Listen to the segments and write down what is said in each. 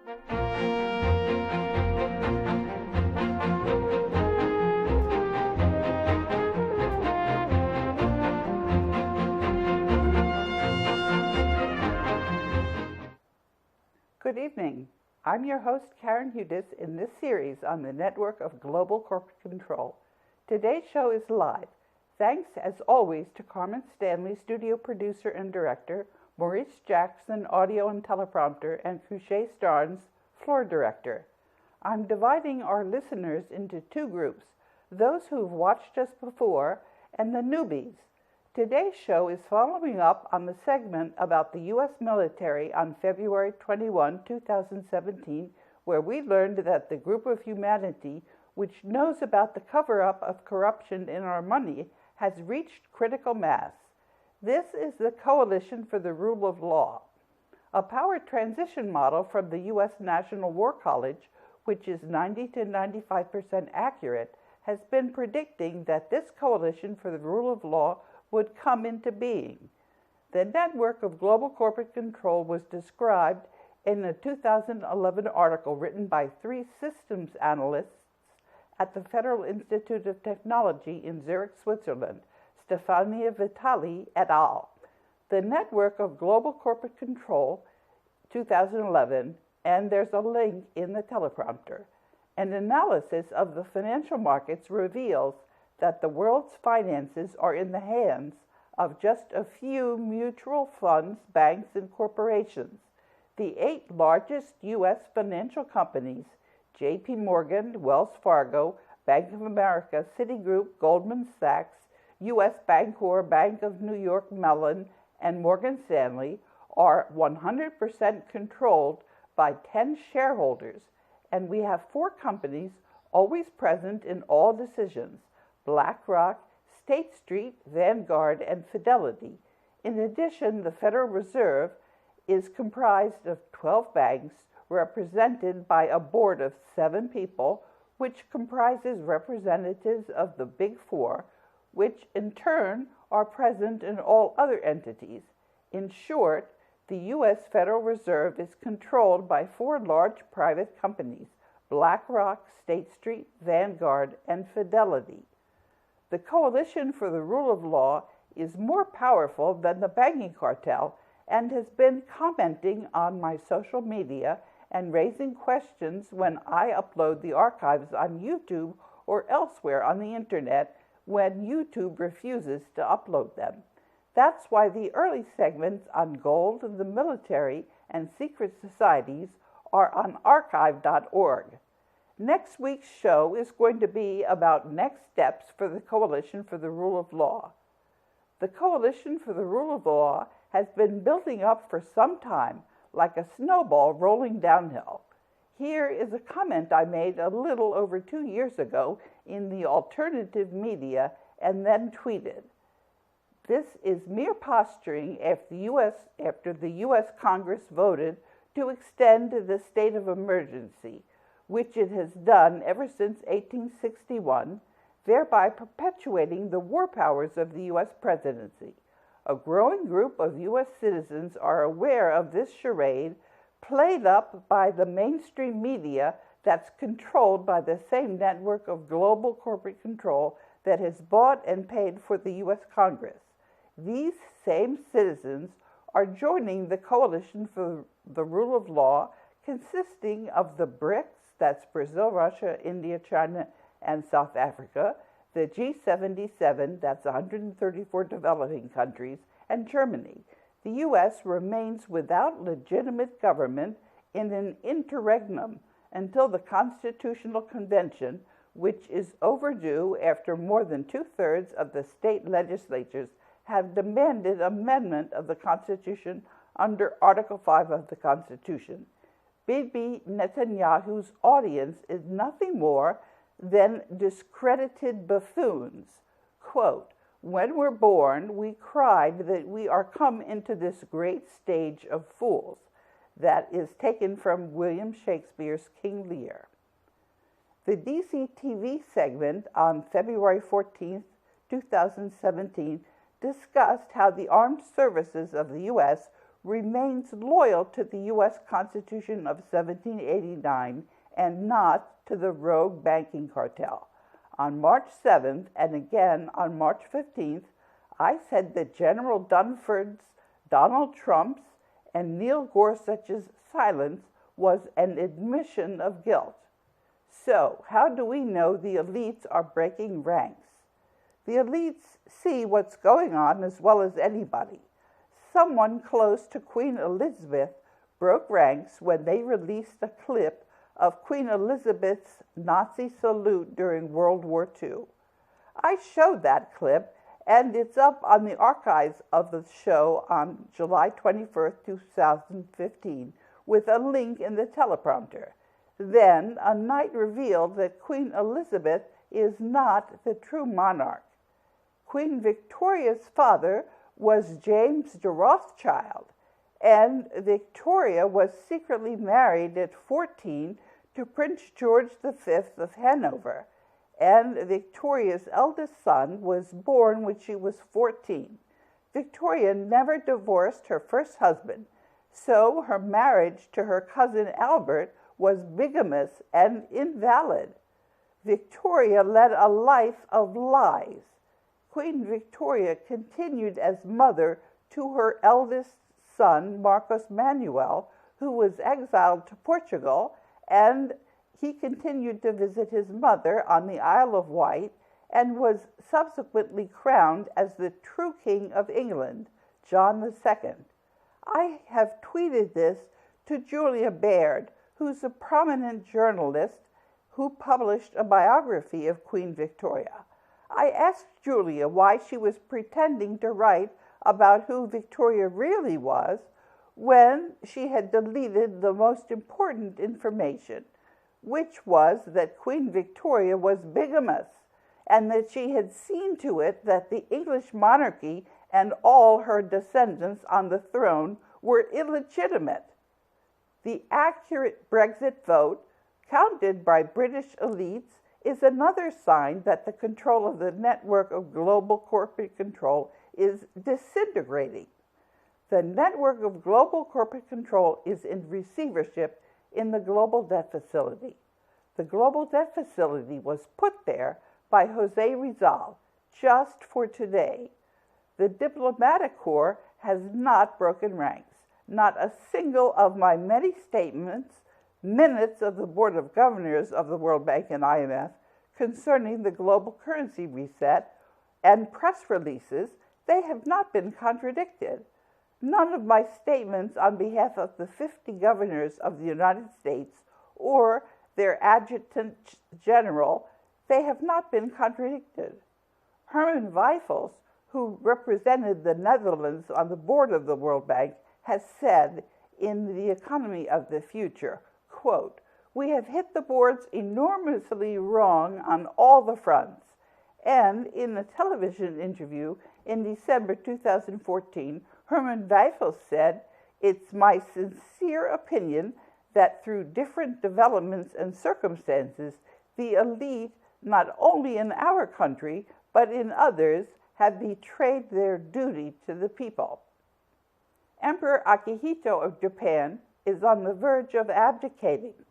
Good evening. I'm your host, Karen Hudis, in this series on the network of global corporate control. Today's show is live. Thanks, as always, to Carmen Stanley, studio producer and director, Maurice Jackson, audio and teleprompter, and Couché Starnes, floor director. I'm dividing our listeners into two groups, those who've watched us before and the newbies. Today's show is following up on the segment about the U.S. military on February 21, 2017, where we learned that the group of humanity which knows about the cover-up of corruption in our money has reached critical mass. This is the Coalition for the Rule of Law, a power transition model from the U.S. National War College, which is 90 to 95% accurate, has been predicting that this Coalition for the Rule of Law would come into being. The network of global corporate control was described in a 2011 article written by three systems analysts at the Federal Institute of Technology in Zurich, Switzerland, Stefania Vitali et al. The network of global corporate control, 2011, and there's a link in the teleprompter. An analysis of the financial markets reveals that the world's finances are in the hands of just a few mutual funds, banks, and corporations. The 8 largest U.S. financial companies, J.P. Morgan, Wells Fargo, Bank of America, Citigroup, Goldman Sachs, U.S. Bancorp, Bank of New York Mellon, and Morgan Stanley, are 100% controlled by 10 shareholders, and we have 4 companies always present in all decisions: BlackRock, State Street, Vanguard, and Fidelity. In addition, the Federal Reserve is comprised of 12 banks represented by a board of 7 people, which comprises representatives of the Big Four, which in turn are present in all other entities. In short, the U.S. Federal Reserve is controlled by 4 large private companies: BlackRock, State Street, Vanguard, and Fidelity. The Coalition for the Rule of Law is more powerful than the banking cartel and has been commenting on my social media and raising questions when I upload the archives on YouTube or elsewhere on the internet when YouTube refuses to upload them. That's why the early segments on gold, the military, and secret societies are on archive.org. Next week's show is going to be about next steps for the Coalition for the Rule of Law. The Coalition for the Rule of Law has been building up for some time, like a snowball rolling downhill. Here is a comment I made a little over 2 years ago in the alternative media and then tweeted. This is mere posturing after the U.S. Congress voted to extend the state of emergency, which it has done ever since 1861, thereby perpetuating the war powers of the U.S. presidency. A growing group of U.S. citizens are aware of this charade played up by the mainstream media that's controlled by the same network of global corporate control that has bought and paid for the U.S. Congress. These same citizens are joining the Coalition for the Rule of Law, consisting of the BRICS, that's Brazil, Russia, India, China, and South Africa, the G77, that's 134 developing countries, and Germany. The U.S. remains without legitimate government in an interregnum until the Constitutional Convention, which is overdue after more than 2/3 of the state legislatures have demanded amendment of the Constitution under Article 5 of the Constitution. Bibi Netanyahu's audience is nothing more than discredited buffoons. Quote, "When we're born, we cried that we are come into this great stage of fools." That is taken from William Shakespeare's King Lear. The DCTV segment on February 14, 2017, discussed how the armed services of the U.S. remains loyal to the U.S. Constitution of 1789 and not to the rogue banking cartel. On March 7th and again on March 15th, I said that General Dunford's, Donald Trump's, and Neil Gorsuch's silence was an admission of guilt. So, how do we know the elites are breaking ranks? The elites see what's going on as well as anybody. Someone close to Queen Elizabeth broke ranks when they released a clip of Queen Elizabeth's Nazi salute during World War II. I showed that clip, and it's up on the archives of the show on July 21st, 2015, with a link in the teleprompter. Then, a night revealed that Queen Elizabeth is not the true monarch. Queen Victoria's father was James de Rothschild, and Victoria was secretly married at 14 to Prince George V of Hanover, and Victoria's eldest son was born when she was 14. Victoria never divorced her first husband, so her marriage to her cousin Albert was bigamous and invalid. Victoria led a life of lies. Queen Victoria continued as mother to her eldest son, Marcos Manuel, who was exiled to Portugal, and he continued to visit his mother on the Isle of Wight and was subsequently crowned as the true King of England, John II. I have tweeted this to Julia Baird, who's a prominent journalist who published a biography of Queen Victoria. I asked Julia why she was pretending to write about who Victoria really was when she had deleted the most important information, which was that Queen Victoria was bigamous and that she had seen to it that the English monarchy and all her descendants on the throne were illegitimate. The accurate Brexit vote, counted by British elites, is another sign that the control of the network of global corporate control is disintegrating. The network of global corporate control is in receivership in the Global Debt Facility. The Global Debt Facility was put there by Jose Rizal just for today. The diplomatic corps has not broken ranks. Not a single of my many statements, minutes of the Board of Governors of the World Bank and IMF concerning the global currency reset, and press releases, they have not been contradicted. None of my statements on behalf of the 50 governors of the United States or their adjutant general, they have not been contradicted. Herman Wijfels, who represented the Netherlands on the board of the World Bank, has said in The Economy of the Future, quote, "We have hit the boards enormously wrong on all the fronts." And in a television interview in December 2014, Herman Wijfels said, "It's my sincere opinion that through different developments and circumstances, the elite, not only in our country, but in others, have betrayed their duty to the people." Emperor Akihito of Japan is on the verge of abdicating.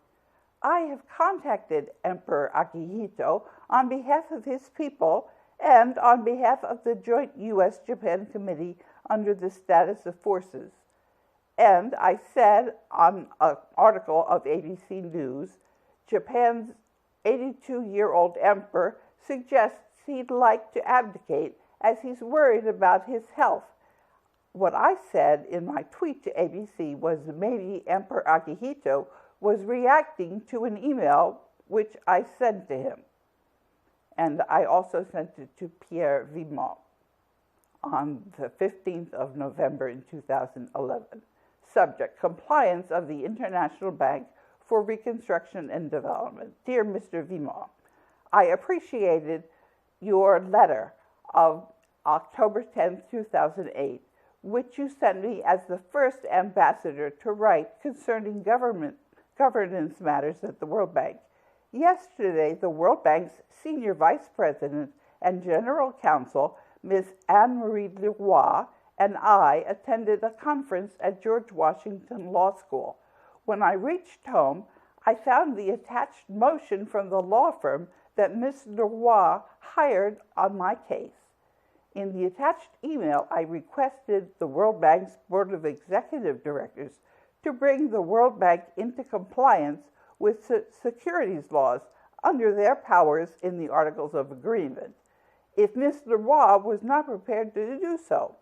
I have contacted Emperor Akihito on behalf of his people and on behalf of the Joint U.S.-Japan Committee under the Status of Forces. And I said on an article of ABC News, Japan's 82-year-old emperor suggests he'd like to abdicate as he's worried about his health. What I said in my tweet to ABC was maybe Emperor Akihito was reacting to an email which I sent to him. And I also sent it to Pierre Vimont on the 15th of November in 2011. Subject: compliance of the International Bank for Reconstruction and Development. Dear Mr. Vimont, I appreciated your letter of October 10, 2008, which you sent me as the first ambassador to write concerning governance matters at the World Bank. Yesterday, the World Bank's Senior Vice President and General Counsel, Ms. Anne-Marie Leroy, and I attended a conference at George Washington Law School. When I reached home, I found the attached motion from the law firm that Ms. Leroy hired on my case. In the attached email, I requested the World Bank's Board of Executive Directors to bring the World Bank into compliance with securities laws under their powers in the Articles of Agreement, if Ms. Leroy was not prepared to do so.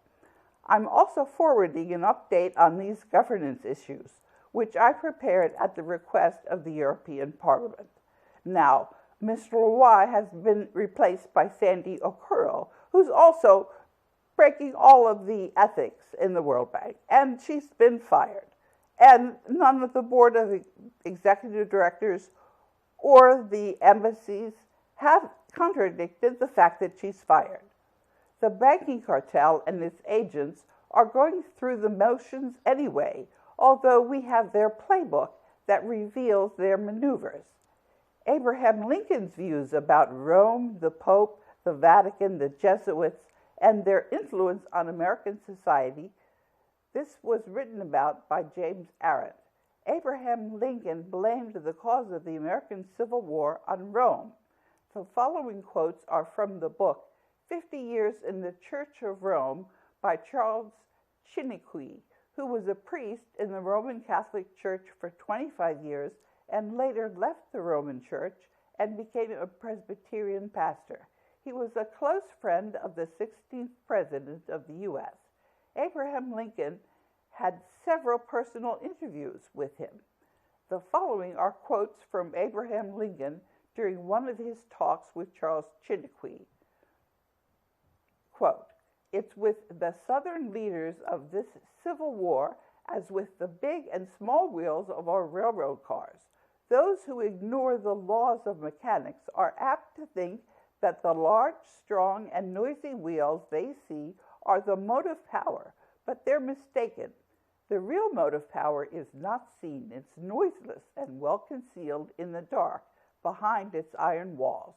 I'm also forwarding an update on these governance issues, which I prepared at the request of the European Parliament. Now, Ms. Leroy has been replaced by Sandy Okoro, who's also breaking all of the ethics in the World Bank, and she's been fired. And none of the Board of Executive Directors or the embassies have contradicted the fact that she's fired. The banking cartel and its agents are going through the motions anyway, although we have their playbook that reveals their maneuvers. Abraham Lincoln's views about Rome, the Pope, the Vatican, the Jesuits, and their influence on American society, this was written about by James Arendt. Abraham Lincoln blamed the cause of the American Civil War on Rome. The following quotes are from the book 50 Years in the Church of Rome by Charles Chiniquy, who was a priest in the Roman Catholic Church for 25 years and later left the Roman Church and became a Presbyterian pastor. He was a close friend of the 16th President of the U.S. Abraham Lincoln had several personal interviews with him. The following are quotes from Abraham Lincoln during one of his talks with Charles Chiniquy. Quote, "It's with the Southern leaders of this Civil War as with the big and small wheels of our railroad cars. Those who ignore the laws of mechanics are apt to think that the large, strong, and noisy wheels they see are the motive power, but they're mistaken. The real motive power is not seen. It's noiseless and well concealed in the dark behind its iron walls.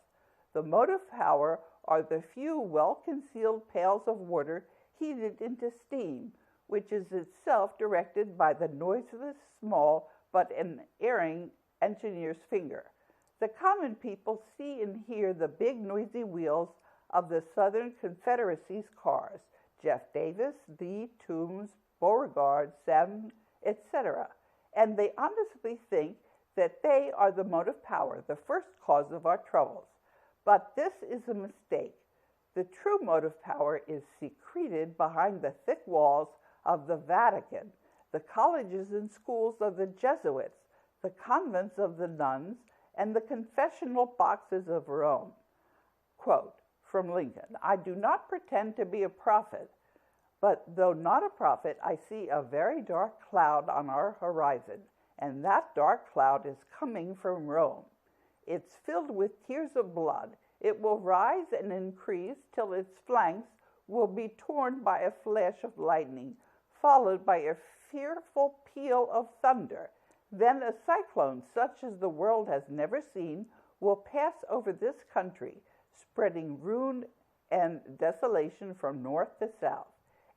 The motive power are the few well-concealed pails of water heated into steam, which is itself directed by the noiseless, small, but unerring engineer's finger. The common people see and hear the big, noisy wheels of the Southern Confederacy's cars, Jeff Davis, Lee, Toombs, Beauregard, Sam, etc., and they honestly think that they are the motive power, the first cause of our troubles. But this is a mistake. The true motive power is secreted behind the thick walls of the Vatican, the colleges and schools of the Jesuits, the convents of the nuns, and the confessional boxes of Rome." Quote from Lincoln, "I do not pretend to be a prophet, but though not a prophet, I see a very dark cloud on our horizon, and that dark cloud is coming from Rome. It's filled with tears of blood. It will rise and increase till its flanks will be torn by a flash of lightning, followed by a fearful peal of thunder. Then a cyclone such as the world has never seen will pass over this country, spreading ruin and desolation from north to south.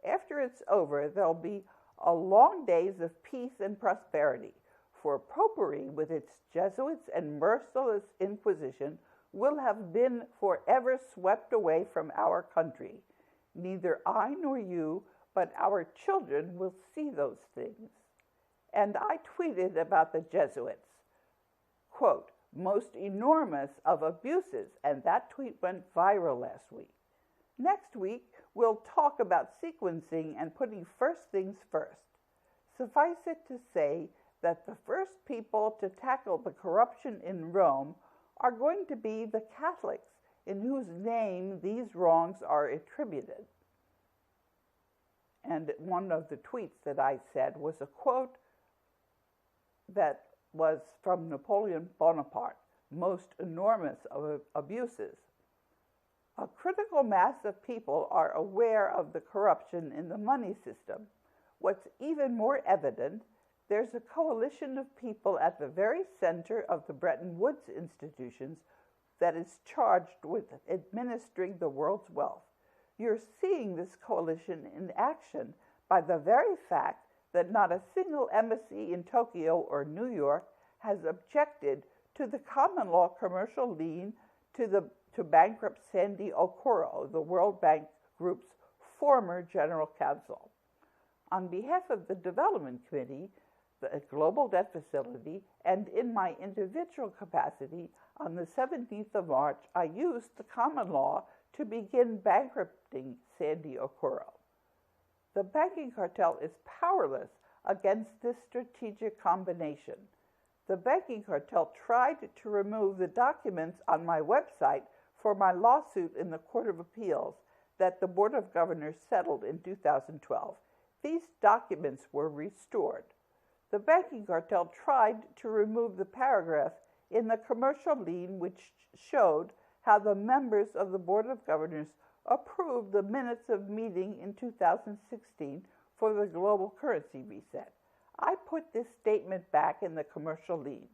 After it's over, there'll be a long days of peace and prosperity, for popery with its Jesuits and merciless Inquisition will have been forever swept away from our country. Neither I nor you, but our children will see those things." And I tweeted about the Jesuits, quote, "most enormous of abuses," and that tweet went viral last week. Next week, we'll talk about sequencing and putting first things first. Suffice it to say that the first people to tackle the corruption in Rome are going to be the Catholics, in whose name these wrongs are attributed. And one of the tweets that I said was a quote that was from Napoleon Bonaparte, "most enormous of abuses." A critical mass of people are aware of the corruption in the money system. What's even more evident, there's a coalition of people at the very center of the Bretton Woods institutions that is charged with administering the world's wealth. You're seeing this coalition in action by the very fact that not a single embassy in Tokyo or New York has objected to the common law commercial lien to bankrupt Sandy Okoro, the World Bank Group's former general counsel. On behalf of the Development Committee, the Global Debt Facility, and in my individual capacity, on the 17th of March, I used the common law to begin bankrupting Sandy Okoro. The banking cartel is powerless against this strategic combination. The banking cartel tried to remove the documents on my website for my lawsuit in the Court of Appeals that the Board of Governors settled in 2012. These documents were restored. The banking cartel tried to remove the paragraph in the commercial lien which showed how the members of the Board of Governors approved the minutes of meeting in 2016 for the global currency reset. I put this statement back in the commercial lien.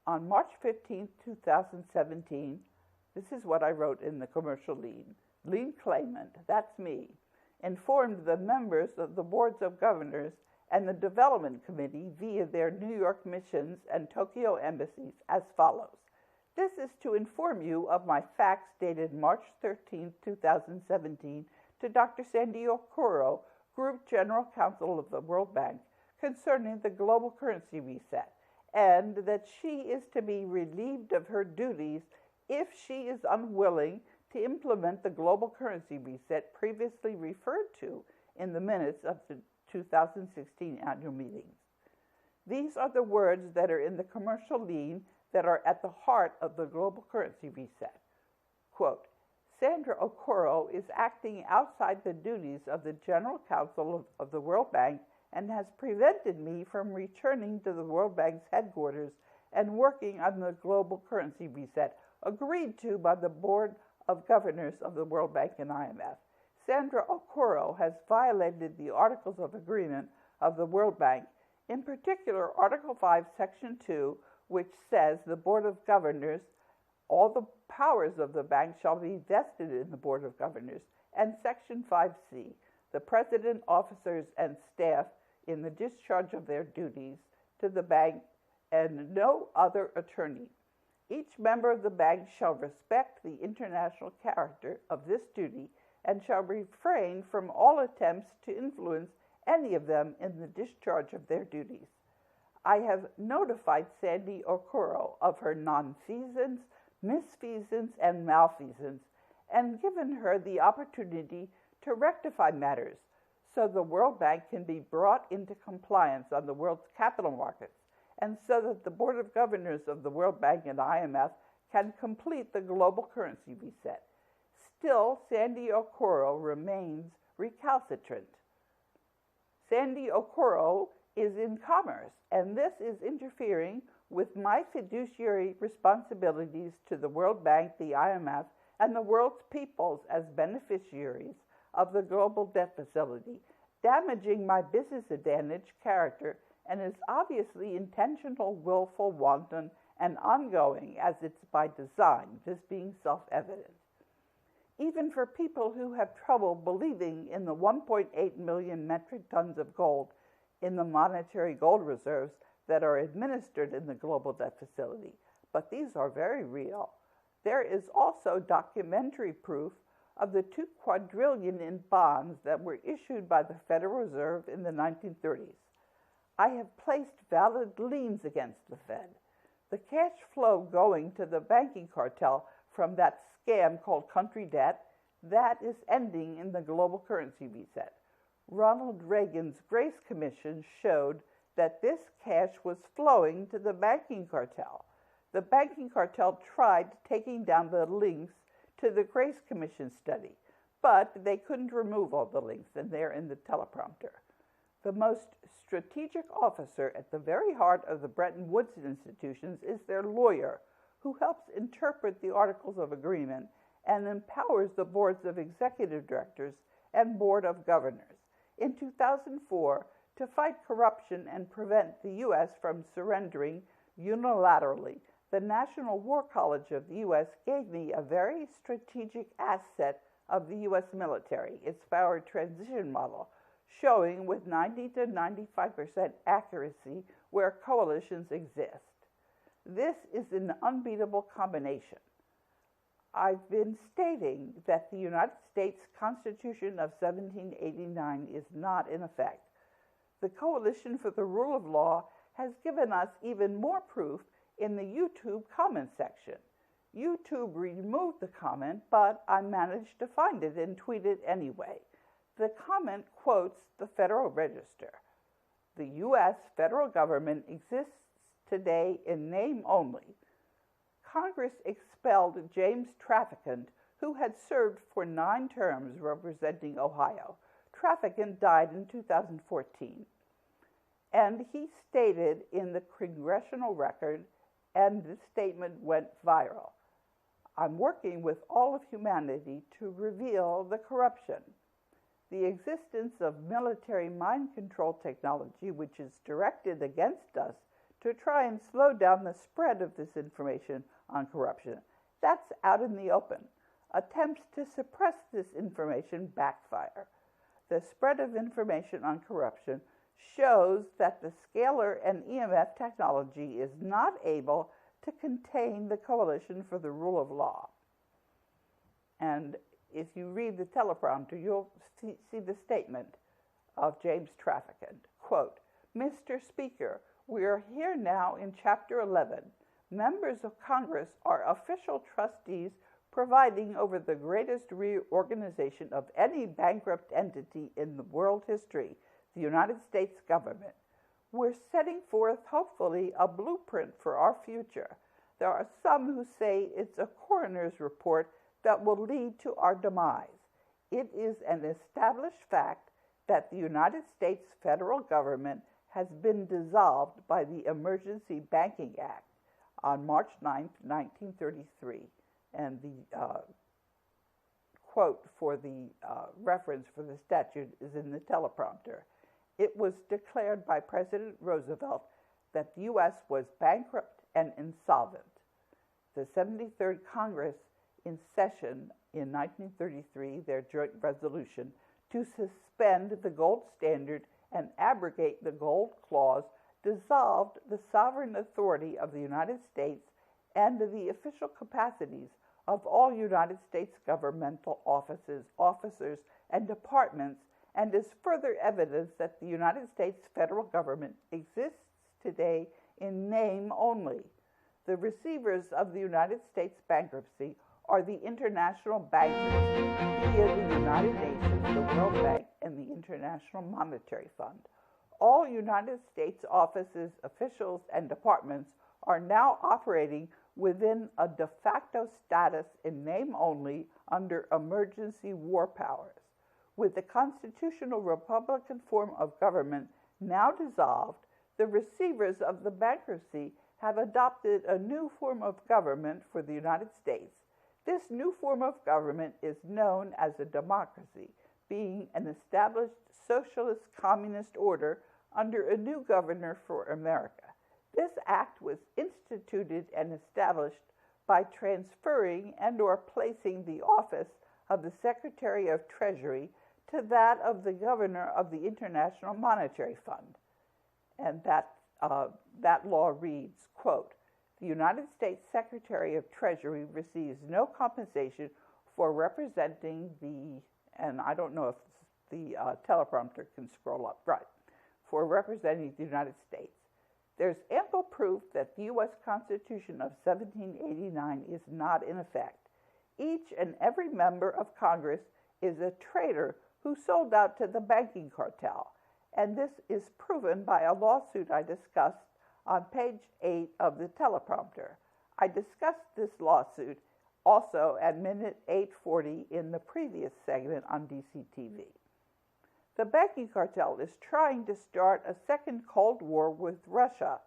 On March 15, 2017, this is what I wrote in the commercial lien. Lien claimant, that's me, informed the members of the Boards of Governors and the Development Committee via their New York missions and Tokyo embassies as follows. This is to inform you of my fax dated March 13, 2017 to Dr. Sandy Okoro, Group General Counsel of the World Bank, concerning the global currency reset, and that she is to be relieved of her duties if she is unwilling to implement the global currency reset previously referred to in the minutes of the 2016 annual meetings. These are the words that are in the commercial lien that are at the heart of the global currency reset. Quote, Sandra Okoro is acting outside the duties of the General Counsel of the World Bank and has prevented me from returning to the World Bank's headquarters and working on the global currency reset agreed to by the Board of Governors of the World Bank and IMF. Sandra Okoro has violated the Articles of Agreement of the World Bank, in particular Article 5, Section 2, which says the Board of Governors, all the powers of the bank shall be vested in the Board of Governors, and Section 5C, the President, officers, and staff in the discharge of their duties to the bank and no other attorney. Each member of the bank shall respect the international character of this duty and shall refrain from all attempts to influence any of them in the discharge of their duties. I have notified Sandy Okoro of her nonfeasance, misfeasance, and malfeasance, and given her the opportunity to rectify matters so the World Bank can be brought into compliance on the world's capital markets, and so that the Board of Governors of the World Bank and IMF can complete the global currency reset. Still, Sandy Okoro remains recalcitrant. Sandy Okoro is in commerce, and this is interfering with my fiduciary responsibilities to the World Bank, the IMF, and the world's peoples as beneficiaries of the global debt facility, damaging my business advantage character, and is obviously intentional, willful, wanton, and ongoing, as it's by design, this being self-evident. Even for people who have trouble believing in the 1.8 million metric tons of gold in the monetary gold reserves that are administered in the global debt facility, but these are very real. There is also documentary proof of the 2 quadrillion in bonds that were issued by the Federal Reserve in the 1930s. I have placed valid liens against the Fed. The cash flow going to the banking cartel from that scam called country debt, that is ending in the global currency reset. Ronald Reagan's Grace Commission showed that this cash was flowing to the banking cartel. The banking cartel tried taking down the links to the Grace Commission study, but they couldn't remove all the links, and they're in the teleprompter. The most strategic officer at the very heart of the Bretton Woods institutions is their lawyer, who helps interpret the Articles of Agreement and empowers the boards of executive directors and board of governors. In 2004, to fight corruption and prevent the U.S. from surrendering unilaterally, the National War College of the U.S. gave me a very strategic asset of the U.S. military, its power transition model, showing with 90 to 95% accuracy where coalitions exist. This is an unbeatable combination. I've been stating that the United States Constitution of 1789 is not in effect. The Coalition for the Rule of Law has given us even more proof in the YouTube comment section. YouTube removed the comment, but I managed to find it and tweet it anyway. The comment quotes the Federal Register. The U.S. federal government exists today in name only. Congress expelled James Traficant, who had served for 9 terms representing Ohio. Traficant died in 2014. And he stated in the Congressional Record, and this statement went viral, "I'm working with all of humanity to reveal the corruption." The existence of military mind control technology, which is directed against us to try and slow down the spread of this information on corruption, that's out in the open. Attempts to suppress this information backfire. The spread of information on corruption shows that the scalar and EMF technology is not able to contain the Coalition for the Rule of Law. And if you read the teleprompter, you'll see the statement of James Traficant. Quote, "Mr. Speaker, we are here now in Chapter 11. Members of Congress are official trustees presiding over the greatest reorganization of any bankrupt entity in the world history, the United States government. We're setting forth, hopefully, a blueprint for our future. There are some who say it's a coroner's report that will lead to our demise. It is an established fact that the United States federal government has been dissolved by the Emergency Banking Act on March 9, 1933. And the quote for the reference for the statute is in the teleprompter. It was declared by President Roosevelt that the U.S. was bankrupt and insolvent. The 73rd Congress in session in 1933, their joint resolution to suspend the gold standard and abrogate the gold clause dissolved the sovereign authority of the United States and the official capacities of all United States governmental officers, and departments, and is further evidence that the United States federal government exists today in name only. The receivers of the United States bankruptcy are the international bankers via the United Nations, the World Bank, and the International Monetary Fund. All United States offices, officials, and departments are now operating within a de facto status in name only under emergency war powers. With the constitutional Republican form of government now dissolved, the receivers of the bankruptcy have adopted a new form of government for the United States. This new form of government is known as a democracy, being an established socialist communist order under a new governor for America. This act was instituted and established by transferring and/or placing the office of the Secretary of Treasury to that of the governor of the International Monetary Fund. And that law reads, quote, "The United States Secretary of Treasury receives no compensation for representing the," and I don't know if the teleprompter can scroll up, right, "for representing the United States. There's ample proof that the U.S. Constitution of 1789 is not in effect. Each and every member of Congress is a traitor who sold out to the banking cartel, and this is proven by a lawsuit I discussed on page 8 of the teleprompter. I discussed this lawsuit also at minute 8:40 in the previous segment on DCTV. The banking cartel is trying to start a second Cold War with Russia.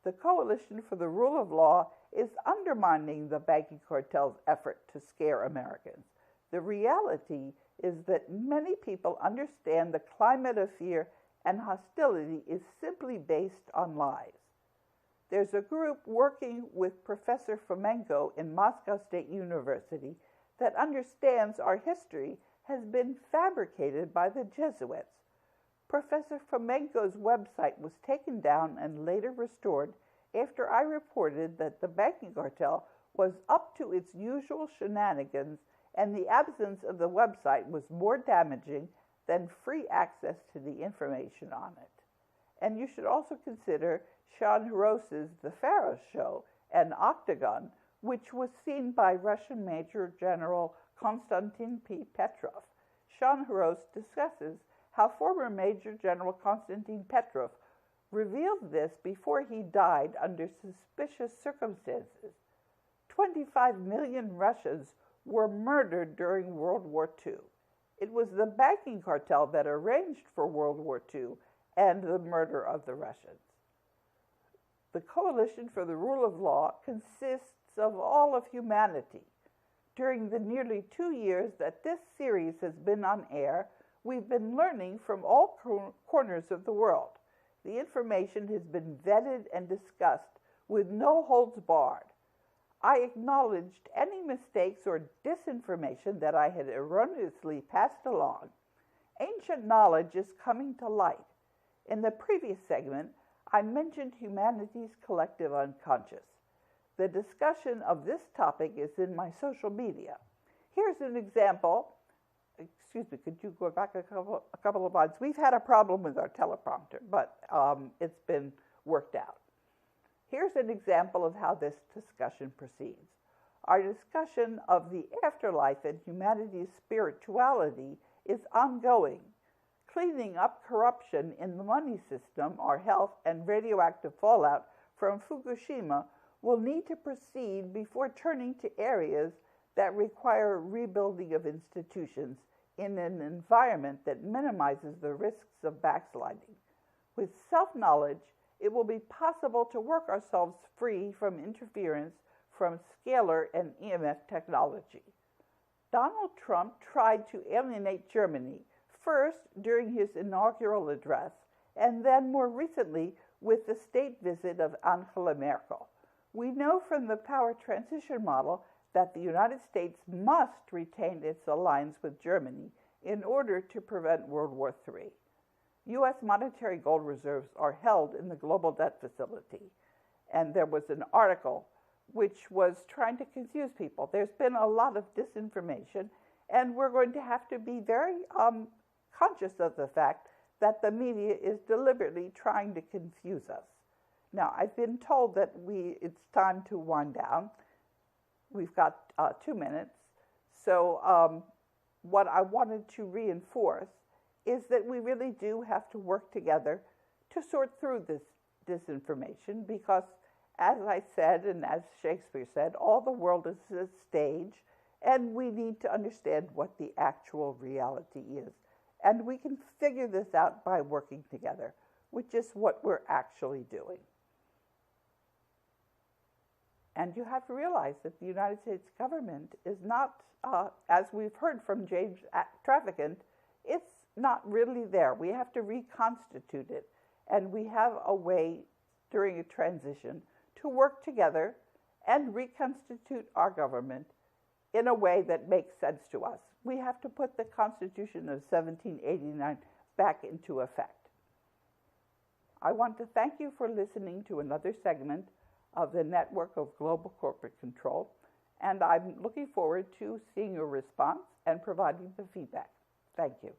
The Coalition for the Rule of Law is undermining the banking cartel's effort to scare Americans. The reality is that many people understand the climate of fear and hostility is simply based on lies. There's a group working with Professor Fomenko in Moscow State University that understands our history has been fabricated by the Jesuits. Professor Fomenko's website was taken down and later restored after I reported that the banking cartel was up to its usual shenanigans, and the absence of the website was more damaging than free access to the information on it. And you should also consider Sean Hiros's The Pharaoh Show and Octagon, which was seen by Russian Major General Konstantin P. Petrov. Sean Hiros discusses how former Major General Konstantin Petrov revealed this before he died under suspicious circumstances. 25 million Russians were murdered during World War II. It was the banking cartel that arranged for World War II and the murder of the Russians. The Coalition for the Rule of Law consists of all of humanity. During the nearly 2 years that this series has been on air, we've been learning from all corners of the world. The information has been vetted and discussed with no holds barred. I acknowledged any mistakes or disinformation that I had erroneously passed along. Ancient knowledge is coming to light. In the previous segment, I mentioned humanity's collective unconscious. The discussion of this topic is in my social media. Here's an example. Excuse me, could you go back a couple of lines? We've had a problem with our teleprompter, but it's been worked out. Here's an example of how this discussion proceeds. Our discussion of the afterlife and humanity's spirituality is ongoing. Cleaning up corruption in the money system, our health, and radioactive fallout from Fukushima will need to proceed before turning to areas that require rebuilding of institutions in an environment that minimizes the risks of backsliding. With self-knowledge, it will be possible to work ourselves free from interference from scalar and EMF technology. Donald Trump tried to alienate Germany, first during his inaugural address, and then more recently with the state visit of Angela Merkel. We know from the power transition model that the United States must retain its alliance with Germany in order to prevent World War III. U.S. monetary gold reserves are held in the global debt facility. And there was an article which was trying to confuse people. There's been a lot of disinformation, and we're going to have to be very conscious of the fact that the media is deliberately trying to confuse us. Now, I've been told that it's time to wind down. We've got 2 minutes. So what I wanted to reinforce is that we really do have to work together to sort through this disinformation because, as I said and as Shakespeare said, all the world is a stage, and we need to understand what the actual reality is. And we can figure this out by working together, which is what we're actually doing. And you have to realize that the United States government is not, as we've heard from James Traficant, it's not really there. We have to reconstitute it. And we have a way during a transition to work together and reconstitute our government in a way that makes sense to us. We have to put the Constitution of 1789 back into effect. I want to thank you for listening to another segment of the Network of Global Corporate Control, and I'm looking forward to seeing your response and providing the feedback. Thank you.